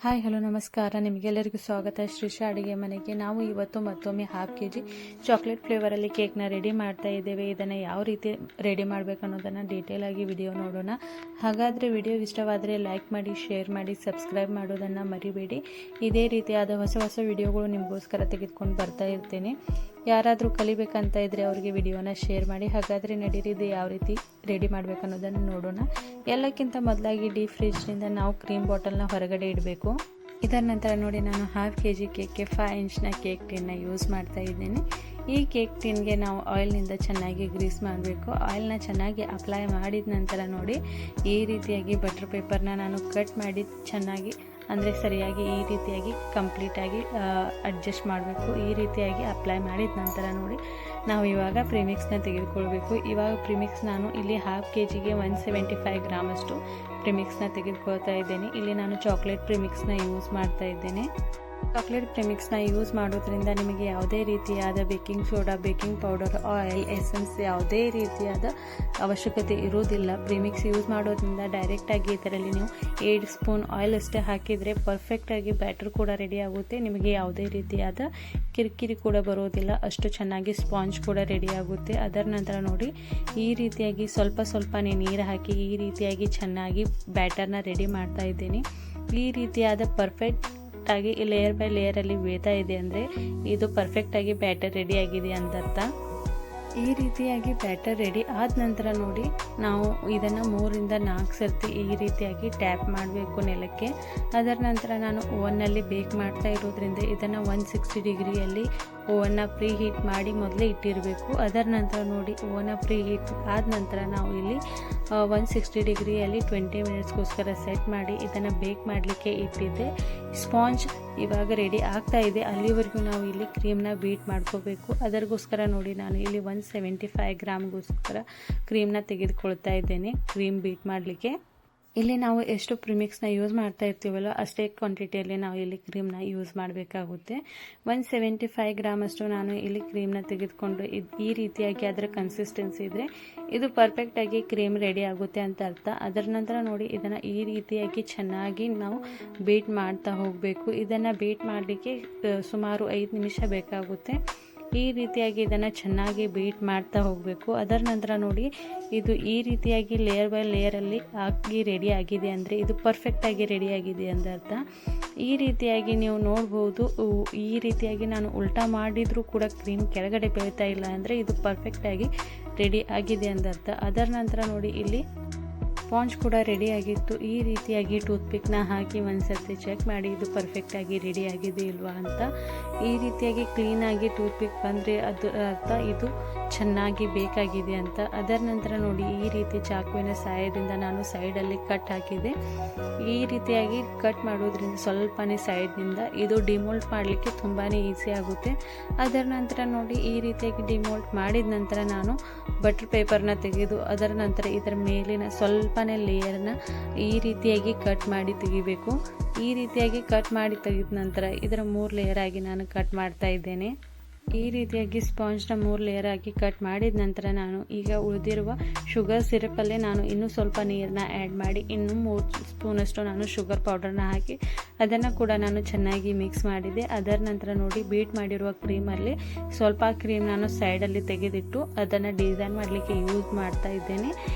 Hi hello ನಮಸ್ಕಾರ. ನಿಮಗೆಲ್ಲರಿಗೂ ಸ್ವಾಗತ ಶ್ರೀಶಾ ಅಡುಗೆ ಮನೆಗೆ. ನಾವು ಇವತ್ತು ಮತ್ತೊಮ್ಮೆ ಹಾಫ್ kg ಚಾಕ್ಲೇಟ್ ಫ್ಲೇವರಲ್ಲಿ ಕೇಕ್ನ ರೆಡಿ ಮಾಡ್ತಾ ಇದ್ದೇವೆ. ಇದನ್ನು ಯಾವ ರೀತಿ ರೆಡಿ ಮಾಡಬೇಕು ಅನ್ನೋದನ್ನು ಡೀಟೇಲ್ ಆಗಿ ವಿಡಿಯೋ ನೋಡೋಣ. ಹಾಗಾದರೆ ವಿಡಿಯೋ ಇಷ್ಟವಾದರೆ ಲೈಕ್ ಮಾಡಿ, ಶೇರ್ ಮಾಡಿ, ಸಬ್ಸ್ಕ್ರೈಬ್ ಮಾಡೋದನ್ನು ಮರಿಬೇಡಿ. ಇದೇ ರೀತಿಯಾದ ಹೊಸ ವಿಡಿಯೋಗಳು ನಿಮಗೋಸ್ಕರ ತೆಗೆದುಕೊಂಡು ಬರ್ತಾ ಇರ್ತೇನೆ. ಯಾರಾದರೂ ಕಲಿಬೇಕಂತ ಇದ್ದರೆ ಅವರಿಗೆ ವಿಡಿಯೋನ ಶೇರ್ ಮಾಡಿ. ಹಾಗಾದರೆ ನಡೀರಿ ಇದು ಯಾವ ರೀತಿ ರೆಡಿ ಮಾಡಬೇಕು ಅನ್ನೋದನ್ನು ನೋಡೋಣ. ಎಲ್ಲಕ್ಕಿಂತ ಮೊದಲಾಗಿ ಡೀಪ್ ಫ್ರಿಜ್ನಿಂದ ನಾವು ಕ್ರೀಮ್ ಬಾಟಲ್ನ ಹೊರಗಡೆ ಇಡಬೇಕು. ಇದರ ನಂತರ ನೋಡಿ, ನಾನು ಹಾಫ್ kg ಕೇಕ್ಗೆ 5 ಇಂಚ್ನ ಕೇಕ್ ಟಿನ್ನ ಯೂಸ್ ಮಾಡ್ತಾ ಇದ್ದೇನೆ. ಈ ಕೇಕ್ ಟಿನ್ಗೆ ನಾವು ಆಯಿಲ್ನಿಂದ ಚೆನ್ನಾಗಿ ಗ್ರೀಸ್ ಮಾಡಬೇಕು. ಆಯಿಲ್ನ ಚೆನ್ನಾಗಿ ಅಪ್ಲೈ ಮಾಡಿದ ನಂತರ ನೋಡಿ, ಈ ರೀತಿಯಾಗಿ ಬಟರ್ ಪೇಪರ್ನ ನಾನು ಕಟ್ ಮಾಡಿ ಚೆನ್ನಾಗಿ ಅಂದರೆ ಸರಿಯಾಗಿ ಈ ರೀತಿಯಾಗಿ ಕಂಪ್ಲೀಟಾಗಿ ಅಡ್ಜಸ್ಟ್ ಮಾಡಬೇಕು. ಈ ರೀತಿಯಾಗಿ ಅಪ್ಲೈ ಮಾಡಿದ ನಂತರ ನೋಡಿ, ನಾವು ಇವಾಗ ಪ್ರಿಮಿಕ್ಸ್ನ ತೆಗೆದುಕೊಳ್ಬೇಕು. ಇವಾಗ ಪ್ರಿಮಿಕ್ಸ್ ನಾನು ಇಲ್ಲಿ ಹಾಫ್ kgಗೆ 175 ಗ್ರಾಮಷ್ಟು ಪ್ರಿಮಿಕ್ಸ್ನ ತೆಗೆದುಕೊಳ್ತಾ ಇದ್ದೇನೆ. ಇಲ್ಲಿ ನಾನು ಚಾಕ್ಲೇಟ್ ಪ್ರಿಮಿಕ್ಸ್ನ ಯೂಸ್ ಮಾಡ್ತಾ ಇದ್ದೇನೆ. ಚಾಕ್ಲೇಟ್ ಪ್ರಿಮಿಕ್ಸ್ನ ಯೂಸ್ ಮಾಡೋದ್ರಿಂದ ನಿಮಗೆ ಯಾವುದೇ ರೀತಿಯಾದ baking soda, baking powder, oil, essence ಯಾವುದೇ ರೀತಿಯಾದ ಅವಶ್ಯಕತೆ ಇರೋದಿಲ್ಲ. ಪ್ರಿಮಿಕ್ಸ್ ಯೂಸ್ ಮಾಡೋದ್ರಿಂದ ಡೈರೆಕ್ಟಾಗಿ ಇದರಲ್ಲಿ ನೀವು 8 ಸ್ಪೂನ್ ಆಯಿಲ್ ಅಷ್ಟೇ ಹಾಕಿದರೆ ಪರ್ಫೆಕ್ಟಾಗಿ ಬ್ಯಾಟರ್ ಕೂಡ ರೆಡಿ ಆಗುತ್ತೆ. ನಿಮಗೆ ಯಾವುದೇ ರೀತಿಯಾದ ಕಿರಿಕಿರಿ ಕೂಡ ಬರೋದಿಲ್ಲ. ಅಷ್ಟು ಚೆನ್ನಾಗಿ ಸ್ಪಾಂಜ್ ಕೂಡ ರೆಡಿ ಆಗುತ್ತೆ. ಅದರ ನಂತರ ನೋಡಿ, ಈ ರೀತಿಯಾಗಿ ಸ್ವಲ್ಪನೇ ನೀರು ಹಾಕಿ ಈ ರೀತಿಯಾಗಿ ಚೆನ್ನಾಗಿ ಬ್ಯಾಟರ್ನ ರೆಡಿ ಮಾಡ್ತಾ ಇದ್ದೀನಿ. ಈ ರೀತಿಯಾದ ಪರ್ಫೆಕ್ಟ್ ಆಗಿ ಲೇಯರ್ ಬೈ ಲೇಯರ್ ಅಲ್ಲಿ ಬೀಳ್ತಾ ಇದೆ ಅಂದರೆ ಇದು ಪರ್ಫೆಕ್ಟ್ ಆಗಿ ಬ್ಯಾಟರ್ ರೆಡಿ ಆಗಿದೆ ಅಂತ ಅರ್ಥ. ಈ ರೀತಿಯಾಗಿ ಬ್ಯಾಟರ್ ರೆಡಿ ಆದ ನಂತರ ನೋಡಿ, ನಾವು ಇದನ್ನು 3 ರಿಂದ 4 ಸರ್ತಿ ಈ ರೀತಿಯಾಗಿ ಟ್ಯಾಪ್ ಮಾಡಬೇಕು ನೆಲಕ್ಕೆ. ಅದರ ನಂತರ ನಾನು ಓವನ್ನಲ್ಲಿ ಬೇಕ್ ಮಾಡ್ತಾ ಇರೋದ್ರಿಂದ ಇದನ್ನು 160 ಡಿಗ್ರಿಯಲ್ಲಿ ಓವನ್ನ ಪ್ರೀ ಹೀಟ್ ಮಾಡಿ ಮೊದಲೇ ಇಟ್ಟಿರಬೇಕು. ಅದರ ನಂತರ ನೋಡಿ, ಓವನ್ನ ಪ್ರೀ ಹೀಟ್ ಆದ ನಂತರ ನಾವು ಇಲ್ಲಿ 160 ಡಿಗ್ರಿಯಲ್ಲಿ 20 ಮಿನಿಟ್ಸ್ಗೋಸ್ಕರ ಸೆಟ್ ಮಾಡಿ ಇದನ್ನು ಬೇಕ್ ಮಾಡಲಿಕ್ಕೆ ಇಟ್ಟಿದ್ದೆ. ಸ್ಪಾಂಜ್ ಇವಾಗ ರೆಡಿ ಆಗ್ತಾ ಇದೆ. ಅಲ್ಲಿವರೆಗೂ ನಾವು ಇಲ್ಲಿ ಕ್ರೀಮ್ನ ಬೀಟ್ ಮಾಡ್ಕೋಬೇಕು. ಅದಕ್ಕೋಸ್ಕರ ನೋಡಿ, ನಾನು ಇಲ್ಲಿ 175 ಗ್ರಾಮ್ಗೋಸ್ಕರ ಕ್ರೀಮ್ನ ತೆಗೆದುಕೊಳ್ತಾ ಇದ್ದೇನೆ ಕ್ರೀಮ್ ಬೀಟ್ ಮಾಡಲಿಕ್ಕೆ. ಇಲ್ಲಿ ನಾವು ಎಷ್ಟು ಪ್ರಿಮಿಕ್ಸ್ನ ಯೂಸ್ ಮಾಡ್ತಾ ಇರ್ತೀವಲ್ಲ ಅಷ್ಟೇ ಕ್ವಾಂಟಿಟಿಯಲ್ಲಿ ನಾವು ಇಲ್ಲಿ ಕ್ರೀಮ್ನ ಯೂಸ್ ಮಾಡಬೇಕಾಗುತ್ತೆ. 175 ಗ್ರಾಮ್ ಅಷ್ಟು ನಾನು ಇಲ್ಲಿ ಕ್ರೀಮ್ನ ತೆಗೆದುಕೊಂಡು ಈ ರೀತಿಯಾಗಿ ಅದರ ಕನ್ಸಿಸ್ಟೆನ್ಸಿ ಇದ್ದರೆ ಇದು ಪರ್ಫೆಕ್ಟಾಗಿ ಕ್ರೀಮ್ ರೆಡಿ ಆಗುತ್ತೆ ಅಂತ ಅರ್ಥ. ಅದರ ನಂತರ ನೋಡಿ, ಇದನ್ನು ಈ ರೀತಿಯಾಗಿ ಚೆನ್ನಾಗಿ ನಾವು ಬೀಟ್ ಮಾಡ್ತಾ ಹೋಗಬೇಕು. ಇದನ್ನು ಬೀಟ್ ಮಾಡಲಿಕ್ಕೆ ಸುಮಾರು 5 ನಿಮಿಷ ಬೇಕಾಗುತ್ತೆ. ಈ ರೀತಿಯಾಗಿ ಇದನ್ನು ಚೆನ್ನಾಗಿ ಬೀಟ್ ಮಾಡ್ತಾ ಹೋಗಬೇಕು. ಅದರ ನಂತರ ನೋಡಿ, ಇದು ಈ ರೀತಿಯಾಗಿ ಲೇಯರ್ ಬೈ ಲೇಯರಲ್ಲಿ ಆಗಿ ರೆಡಿ ಆಗಿದೆ ಅಂದರೆ ಇದು ಪರ್ಫೆಕ್ಟಾಗಿ ರೆಡಿ ಆಗಿದೆ ಅಂತ ಅರ್ಥ. ಈ ರೀತಿಯಾಗಿ ನೀವು ನೋಡ್ಬೋದು. ಈ ರೀತಿಯಾಗಿ ನಾನು ಉಲ್ಟಾ ಮಾಡಿದರೂ ಕೂಡ ಕ್ರೀಮ್ ಕೆಳಗಡೆ ಬೀಳ್ತಾ ಇಲ್ಲ ಅಂದರೆ ಇದು ಪರ್ಫೆಕ್ಟಾಗಿ ರೆಡಿ ಆಗಿದೆ ಅಂತ ಅರ್ಥ. ಅದರ ನಂತರ ನೋಡಿ, ಇಲ್ಲಿ ಸ್ಪಾಂಜ್ ಕೂಡ ರೆಡಿ ಆಗಿತ್ತು. ಈ ರೀತಿಯಾಗಿ ಟೂತ್ಪಿಕ್ನ ಹಾಕಿ ಒಂದ್ಸರ್ತಿ ಚೆಕ್ ಮಾಡಿ ಇದು ಪರ್ಫೆಕ್ಟಾಗಿ ರೆಡಿ ಆಗಿದೆ ಇಲ್ವಾ ಅಂತ. ಈ ರೀತಿಯಾಗಿ ಕ್ಲೀನಾಗಿ ಟೂತ್ಪಿಕ್ ಬಂದರೆ ಅದು ಅರ್ಥ ಇದು ಚೆನ್ನಾಗಿ ಬೇಕಾಗಿದೆ ಅಂತ. ಅದರ ನಂತರ ನೋಡಿ, ಈ ರೀತಿ ಚಾಕುವಿನ ಸಹಾಯದಿಂದ ನಾನು ಸೈಡಲ್ಲಿ ಕಟ್ ಹಾಕಿದೆ. ಈ ರೀತಿಯಾಗಿ ಕಟ್ ಮಾಡೋದ್ರಿಂದ ಸ್ವಲ್ಪನೇ ಸೈಡ್ನಿಂದ ಇದು ಡಿಮೋಲ್ಟ್ ಮಾಡಲಿಕ್ಕೆ ತುಂಬಾ ಈಸಿ ಆಗುತ್ತೆ. ಅದರ ನಂತರ ನೋಡಿ, ಈ ರೀತಿಯಾಗಿ ಡಿಮೋಲ್ಟ್ ಮಾಡಿದ ನಂತರ ನಾನು ಬಟರ್ ಪೇಪರ್ನ ತೆಗೆದು ಅದರ ನಂತರ ಇದರ ಮೇಲಿನ ಸ್ವಲ್ಪನೇ ಲೇಯರ್ನ ಈ ರೀತಿಯಾಗಿ ಕಟ್ ಮಾಡಿ ತೆಗಿಬೇಕು. ಈ ರೀತಿಯಾಗಿ ಕಟ್ ಮಾಡಿ ತೆಗೆದ ನಂತರ ಇದರ 3 ಲೇಯರ್ ಆಗಿ ನಾನು ಕಟ್ ಮಾಡ್ತಾ ಇದ್ದೇನೆ. ಈ ರೀತಿಯಾಗಿ ಸ್ಪಾಂಜ್ನ 3 ಲೇಯರ್ ಆಗಿ ಕಟ್ ಮಾಡಿದ ನಂತರ ನಾನು ಈಗ ಉಳಿದಿರುವ ಶುಗರ್ ಸಿರಪಲ್ಲೇ ನಾನು ಇನ್ನೂ ಸ್ವಲ್ಪ ನೀರನ್ನ ಆ್ಯಡ್ ಮಾಡಿ ಇನ್ನೂ 3 ಸ್ಪೂನಷ್ಟು ನಾನು ಶುಗರ್ ಪೌಡರ್ನ ಹಾಕಿ ಅದನ್ನು ಕೂಡ ನಾನು ಚೆನ್ನಾಗಿ ಮಿಕ್ಸ್ ಮಾಡಿದೆ. ಅದರ ನಂತರ ನೋಡಿ, ಬೀಟ್ ಮಾಡಿರುವ ಕ್ರೀಮಲ್ಲಿ ಸ್ವಲ್ಪ ಕ್ರೀಮ್ ನಾನು ಸೈಡಲ್ಲಿ ತೆಗೆದಿಟ್ಟು ಅದನ್ನು ಡಿಸೈನ್ ಮಾಡಲಿಕ್ಕೆ ಯೂಸ್ ಮಾಡ್ತಾ ಇದ್ದೇನೆ.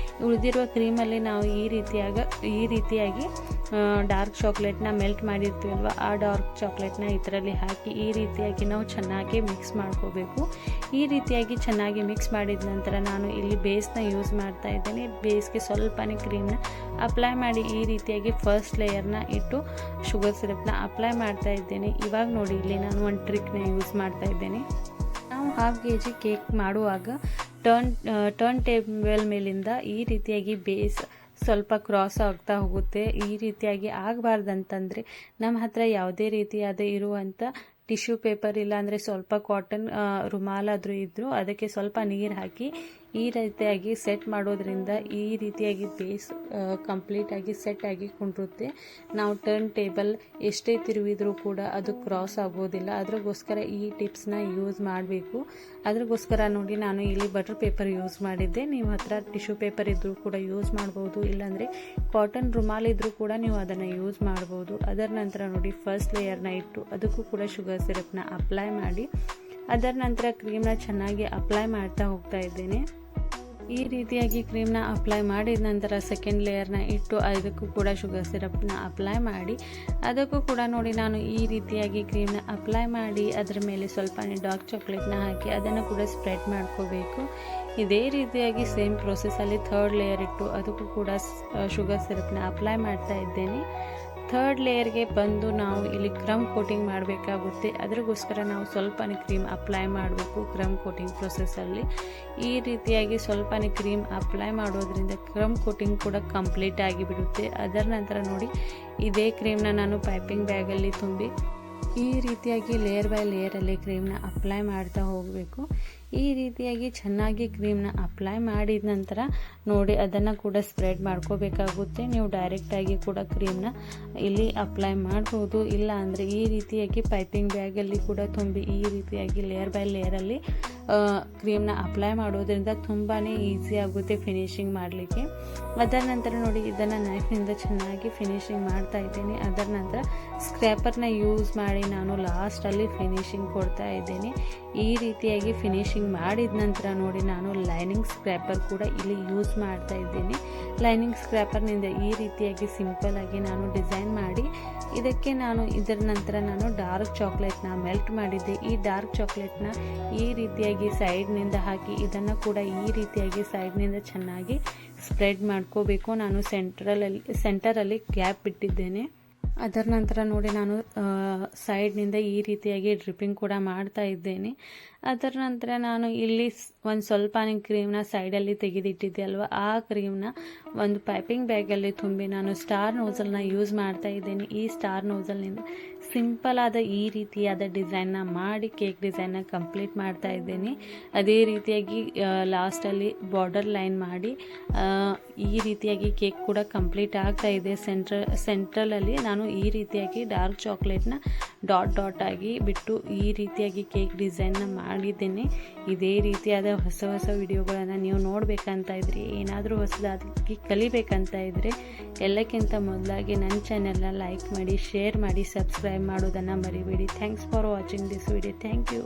ಉಳಿದಿರುವ ಕ್ರೀಮಲ್ಲಿ ನಾವು ಈ ರೀತಿಯಾಗಿ ಡಾರ್ಕ್ ಚಾಕ್ಲೇಟ್ನ ಮೆಲ್ಟ್ ಮಾಡಿರ್ತೀವಲ್ವ, ಆ ಡಾರ್ಕ್ ಚಾಕ್ಲೇಟ್ನ ಇದರಲ್ಲಿ ಹಾಕಿ ಈ ರೀತಿಯಾಗಿ ನಾವು ಚೆನ್ನಾಗಿ ಮಿಕ್ಸ್ ಮಾಡ್ಕೋಬೇಕು. ಈ ರೀತಿಯಾಗಿ ಚೆನ್ನಾಗಿ ಮಿಕ್ಸ್ ಮಾಡಿದ ನಂತರ ನಾನು ಇಲ್ಲಿ ಬೇಸ್ನ ಯೂಸ್ ಮಾಡ್ತಾ ಇದ್ದೇನೆ. ಬೇಸ್ಗೆ ಸ್ವಲ್ಪನೇ ಕ್ರೀಮ್ನ ಅಪ್ಲೈ ಮಾಡಿ ಈ ರೀತಿಯಾಗಿ ಫಸ್ಟ್ ಲೇಯರ್ನ ಇಟ್ಟು ಶುಗರ್ ಸಿರಪ್ನ ಅಪ್ಲೈ ಮಾಡ್ತಾ ಇದ್ದೇನೆ. ಇವಾಗ ನೋಡಿ, ಇಲ್ಲಿ ನಾನು ಒಂದು ಟ್ರಿಕ್ನ ಯೂಸ್ ಮಾಡ್ತಾ ಇದ್ದೇನೆ. ನಾವು ಹಾಫ್ kg ಕೇಕ್ ಮಾಡುವಾಗ ಟರ್ನ್ ಟೇಬಲ್ ಮೇಲಿಂದ ಈ ರೀತಿಯಾಗಿ ಬೇಸ್ ಸ್ವಲ್ಪ ಕ್ರಾಸ್ ಆಗ್ತಾ ಹೋಗುತ್ತೆ. ಈ ರೀತಿಯಾಗಿ ಆಗಬಾರ್ದಂತಂದರೆ ನಮ್ಮ ಹತ್ರ ಯಾವುದೇ ರೀತಿಯಾದ ಇರುವಂಥ ಟಿಶ್ಯೂ ಪೇಪರ್ ಇಲ್ಲ ಅಂದರೆ ಸ್ವಲ್ಪ ಕಾಟನ್ ರುಮಾಲಾದರೂ ಇದ್ದರೂ ಅದಕ್ಕೆ ಸ್ವಲ್ಪ ನೀರು ಹಾಕಿ ಈ ರೀತಿಯಾಗಿ ಸೆಟ್ ಮಾಡೋದ್ರಿಂದ ಈ ರೀತಿಯಾಗಿ ಬೇಸ್ ಕಂಪ್ಲೀಟಾಗಿ ಸೆಟ್ ಆಗಿ ಕುಂಡ್ರುತ್ತೆ. ನಾವು ಟರ್ನ್ ಟೇಬಲ್ ಎಷ್ಟೇ ತಿರುವಿದ್ರೂ ಕೂಡ ಅದು ಕ್ರಾಸ್ ಆಗೋದಿಲ್ಲ. ಅದ್ರಗೋಸ್ಕರ ಈ ಟಿಪ್ಸ್ನ ಯೂಸ್ ಮಾಡಬೇಕು. ಅದ್ರಗೋಸ್ಕರ ನೋಡಿ ನಾನು ಇಲ್ಲಿ ಬಟರ್ ಪೇಪರ್ ಯೂಸ್ ಮಾಡಿದ್ದೆ. ನೀವು ಹತ್ರ ಟಿಶ್ಯೂ ಪೇಪರ್ ಇದ್ರೂ ಕೂಡ ಯೂಸ್ ಮಾಡ್ಬೋದು, ಇಲ್ಲಾಂದರೆ ಕಾಟನ್ ರುಮಾಲ್ ಇದ್ರೂ ಕೂಡ ನೀವು ಅದನ್ನು ಯೂಸ್ ಮಾಡ್ಬೋದು. ಅದರ ನಂತರ ನೋಡಿ ಫಸ್ಟ್ ಲೇಯರ್ನ ಇಟ್ಟು ಅದಕ್ಕೂ ಕೂಡ ಶುಗರ್ ಸಿರಪ್ನ ಅಪ್ಲೈ ಮಾಡಿ ಅದರ ನಂತರ ಕ್ರೀಮ್ನ ಚೆನ್ನಾಗಿ ಅಪ್ಲೈ ಮಾಡ್ತಾ ಹೋಗ್ತಾ ಇದ್ದೇನೆ. ಈ ರೀತಿಯಾಗಿ ಕ್ರೀಮ್ನ ಅಪ್ಲೈ ಮಾಡಿದ ನಂತರ ಸೆಕೆಂಡ್ ಲೇಯರ್ನ ಇಟ್ಟು ಅದಕ್ಕೂ ಕೂಡ ಶುಗರ್ ಸಿರಪ್ನ ಅಪ್ಲೈ ಮಾಡಿ ಅದಕ್ಕೂ ಕೂಡ ನೋಡಿ ನಾನು ಈ ರೀತಿಯಾಗಿ ಕ್ರೀಮ್ನ ಅಪ್ಲೈ ಮಾಡಿ ಅದರ ಮೇಲೆ ಸ್ವಲ್ಪ ಡಾರ್ಕ್ ಚಾಕ್ಲೇಟ್ನ ಹಾಕಿ ಅದನ್ನು ಕೂಡ ಸ್ಪ್ರೆಡ್ ಮಾಡ್ಕೋಬೇಕು. ಇದೇ ರೀತಿಯಾಗಿ ಸೇಮ್ ಪ್ರೊಸೆಸ್ಸಲ್ಲಿ ಥರ್ಡ್ ಲೇಯರ್ ಇಟ್ಟು ಅದಕ್ಕೂ ಕೂಡ ಶುಗರ್ ಸಿರಪ್ನ ಅಪ್ಲೈ ಮಾಡ್ತಾ ಇದ್ದೇನೆ. ಥರ್ಡ್ ಲೇಯರ್ಗೆ ಬಂದು ನಾವು ಇಲ್ಲಿ ಕ್ರಮ್ ಕೋಟಿಂಗ್ ಮಾಡಬೇಕಾಗುತ್ತೆ. ಅದಕ್ಕೋಸ್ಕರ ನಾವು ಸ್ವಲ್ಪನೇ ಕ್ರೀಮ್ ಅಪ್ಲೈ ಮಾಡಬೇಕು. ಕ್ರಮ್ ಕೋಟಿಂಗ್ ಪ್ರೊಸೆಸ್ಸಲ್ಲಿ ಈ ರೀತಿಯಾಗಿ ಸ್ವಲ್ಪನೇ ಕ್ರೀಮ್ ಅಪ್ಲೈ ಮಾಡೋದ್ರಿಂದ ಕ್ರಮ್ ಕೋಟಿಂಗ್ ಕೂಡ ಕಂಪ್ಲೀಟ್ ಆಗಿಬಿಡುತ್ತೆ. ಅದರ ನಂತರ ನೋಡಿ ಇದೇ ಕ್ರೀಮ್ನ ನಾನು ಪೈಪಿಂಗ್ ಬ್ಯಾಗಲ್ಲಿ ತುಂಬಿ ಈ ರೀತಿಯಾಗಿ ಲೇಯರ್ ಬೈ ಲೇಯರಲ್ಲಿ ಕ್ರೀಮ್ನ ಅಪ್ಲೈ ಮಾಡ್ತಾ ಹೋಗಬೇಕು. ಈ ರೀತಿಯಾಗಿ ಚೆನ್ನಾಗಿ ಕ್ರೀಮ್ನ ಅಪ್ಲೈ ಮಾಡಿದ ನಂತರ ನೋಡಿ ಅದನ್ನು ಕೂಡ ಸ್ಪ್ರೆಡ್ ಮಾಡ್ಕೋಬೇಕಾಗುತ್ತೆ. ನೀವು ಡೈರೆಕ್ಟಾಗಿ ಕೂಡ ಕ್ರೀಮ್ನ ಇಲ್ಲಿ ಅಪ್ಲೈ ಮಾಡ್ಬೋದು, ಇಲ್ಲ ಅಂದರೆ ಈ ರೀತಿಯಾಗಿ ಪೈಪಿಂಗ್ ಬ್ಯಾಗಲ್ಲಿ ಕೂಡ ತುಂಬಿ ಈ ರೀತಿಯಾಗಿ ಲೇಯರ್ ಬೈ ಲೇಯರಲ್ಲಿ ಕ್ರೀಮ್ನ ಅಪ್ಲೈ ಮಾಡೋದ್ರಿಂದ ತುಂಬಾ ಈಸಿ ಆಗುತ್ತೆ ಫಿನಿಶಿಂಗ್ ಮಾಡಲಿಕ್ಕೆ. ಅದರ ನಂತರ ನೋಡಿ ಇದನ್ನು ನೈಫ್ನಿಂದ ಚೆನ್ನಾಗಿ ಫಿನಿಶಿಂಗ್ ಮಾಡ್ತಾ ಇದ್ದೇನೆ. ಅದರ ನಂತರ ಸ್ಕ್ರ್ಯಾಪರ್ನ ಯೂಸ್ ಮಾಡಿ ನಾನು ಲಾಸ್ಟಲ್ಲಿ ಫಿನಿಶಿಂಗ್ ಕೊಡ್ತಾ ಇದ್ದೇನೆ. ಈ ರೀತಿಯಾಗಿ ಫಿನಿಶಿಂಗ್ ಮಾಡಿದ ನಂತರ ನೋಡಿ ನಾನು ಲೈನಿಂಗ್ ಸ್ಕ್ರ್ಯಾಪರ್ ಕೂಡ ಇಲ್ಲಿ ಯೂಸ್ ಮಾಡ್ತಾ ಇದ್ದೀನಿ. ಲೈನಿಂಗ್ ಸ್ಕ್ರ್ಯಾಪರ್ನಿಂದ ಈ ರೀತಿಯಾಗಿ ಸಿಂಪಲ್ ಆಗಿ ನಾನು ಡಿಸೈನ್ ಮಾಡಿ ಇದರ ನಂತರ ನಾನು ಡಾರ್ಕ್ ಚಾಕ್ಲೇಟ್ನ ಮೆಲ್ಟ್ ಮಾಡಿದ್ದೆ. ಈ ಡಾರ್ಕ್ ಚಾಕ್ಲೇಟ್ನ ಈ ರೀತಿಯಾಗಿ ಸೈಡ್ನಿಂದ ಹಾಕಿ ಇದನ್ನು ಕೂಡ ಈ ರೀತಿಯಾಗಿ ಸೈಡ್ನಿಂದ ಚೆನ್ನಾಗಿ ಸ್ಪ್ರೆಡ್ ಮಾಡ್ಕೋಬೇಕು. ನಾನು ಸೆಂಟರಲ್ಲಿ ಗ್ಯಾಪ್ ಬಿಟ್ಟಿದ್ದೇನೆ. ಅದರ ನಂತರ ನೋಡಿ ನಾನು ಸೈಡ್ನಿಂದ ಈ ರೀತಿಯಾಗಿ ಡ್ರಿಪ್ಪಿಂಗ್ ಕೂಡ ಮಾಡ್ತಾ ಇದ್ದೇನೆ. ಅದರ ನಂತರ ನಾನು ಇಲ್ಲಿ ಒಂದು ಸ್ವಲ್ಪ ಕ್ರೀಮ್ನ ಸೈಡಲ್ಲಿ ತೆಗೆದಿಟ್ಟಿದ್ದೆ ಅಲ್ವಾ, ಆ ಕ್ರೀಮ್ನ ಒಂದು ಪೈಪಿಂಗ್ ಬ್ಯಾಗಲ್ಲಿ ತುಂಬಿ ನಾನು ಸ್ಟಾರ್ ನೋಸಲ್ನ ಯೂಸ್ ಮಾಡ್ತಾ ಇದ್ದೇನೆ. ಈ ಸ್ಟಾರ್ ನೋಸಲ್ನಿಂದ ಸಿಂಪಲ್ ಆದ ಈ ರೀತಿಯಾದ ಡಿಸೈನ್ನ ಮಾಡಿ ಕೇಕ್ ಡಿಸೈನ್ನ ಕಂಪ್ಲೀಟ್ ಮಾಡ್ತಾ ಇದ್ದೇನೆ. ಅದೇ ರೀತಿಯಾಗಿ ಲಾಸ್ಟಲ್ಲಿ ಬಾರ್ಡರ್ ಲೈನ್ ಮಾಡಿ ಈ ರೀತಿಯಾಗಿ ಕೇಕ್ ಕೂಡ ಕಂಪ್ಲೀಟ್ ಆಗ್ತಾ ಇದೆ. ಸೆಂಟ್ರಲಲ್ಲಿ ನಾನು ಈ ರೀತಿಯಾಗಿ ಡಾರ್ಕ್ ಚಾಕ್ಲೇಟ್ನ ಡಾಟ್ ಆಗಿ ಬಿಟ್ಟು ಈ ರೀತಿಯಾಗಿ ಕೇಕ್ ಡಿಸೈನ್ನ ಮಾಡಿದ್ದೇನೆ. ಇದೇ ರೀತಿಯಾದ ಹೊಸ ವಿಡಿಯೋಗಳನ್ನು ನೀವು ನೋಡಬೇಕಂತ ಇದ್ರಿ, ಏನಾದರೂ ಹೊಸದಾಗಿ ಕಲಿಬೇಕಂತ ಇದ್ದರೆ ಎಲ್ಲಕ್ಕಿಂತ ಮೊದಲಾಗಿ ನನ್ನ ಚಾನೆಲ್ನ ಲೈಕ್ ಮಾಡಿ, ಶೇರ್ ಮಾಡಿ, ಸಬ್ಸ್ಕ್ರೈಬ್ ಮಾಡೋದನ್ನು ಮರಿಬೇಡಿ. Thanks for watching this video. Thank you.